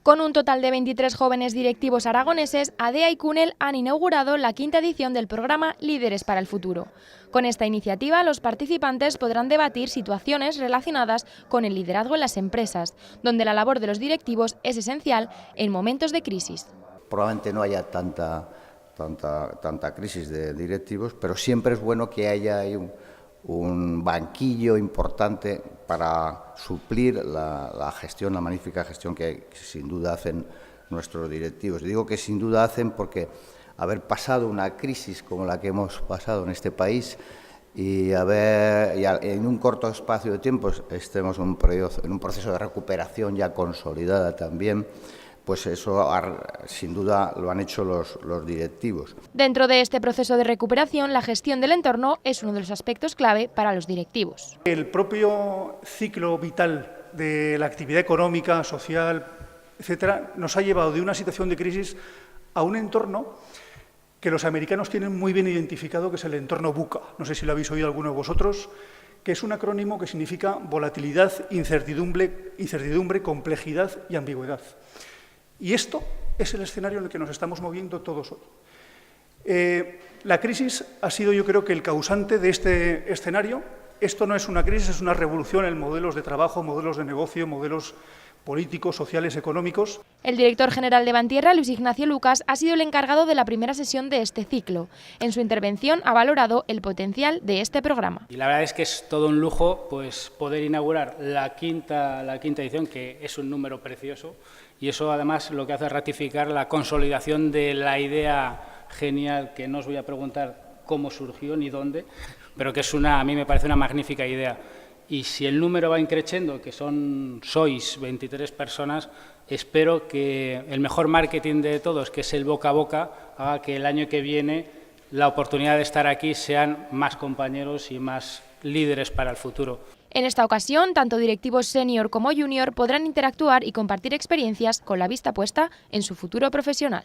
Con un total de 23 jóvenes directivos aragoneses, ADEA y CUNEL han inaugurado la quinta edición del programa Líderes para el Futuro. Con esta iniciativa, los participantes podrán debatir situaciones relacionadas con el liderazgo en las empresas, donde la labor de los directivos es esencial en momentos de crisis. Probablemente no haya tanta crisis de directivos, pero siempre es bueno que haya ahí un banquillo importante para suplir la gestión, la magnífica gestión que sin duda hacen nuestros directivos. Digo que sin duda hacen porque haber pasado una crisis como la que hemos pasado en este país y en un corto espacio de tiempo estemos en un proceso de recuperación ya consolidada también, pues eso sin duda lo han hecho los directivos. Dentro de este proceso de recuperación, la gestión del entorno es uno de los aspectos clave para los directivos. El propio ciclo vital de la actividad económica, social, etcétera, nos ha llevado de una situación de crisis a un entorno que los americanos tienen muy bien identificado, que es el entorno VUCA. No sé si lo habéis oído alguno de vosotros, que es un acrónimo que significa volatilidad, incertidumbre, complejidad y ambigüedad. Y esto es el escenario en el que nos estamos moviendo todos hoy. La crisis ha sido, yo creo, que el causante de este escenario. Esto no es una crisis, es una revolución en modelos de trabajo, modelos de negocio, modelos políticos, sociales, económicos. El director general de Bantierra, Luis Ignacio Lucas, ha sido el encargado de la primera sesión de este ciclo. En su intervención ha valorado el potencial de este programa. Y la verdad es que es todo un lujo pues, poder inaugurar la quinta edición, que es un número precioso, y eso además lo que hace es ratificar la consolidación de la idea genial, que no os voy a preguntar cómo surgió ni dónde, pero que a mí me parece una magnífica idea. Y si el número va increciendo, que sois 23 personas, espero que el mejor marketing de todos, que es el boca a boca, haga que el año que viene la oportunidad de estar aquí sean más compañeros y más líderes para el futuro. En esta ocasión, tanto directivos senior como junior podrán interactuar y compartir experiencias con la vista puesta en su futuro profesional.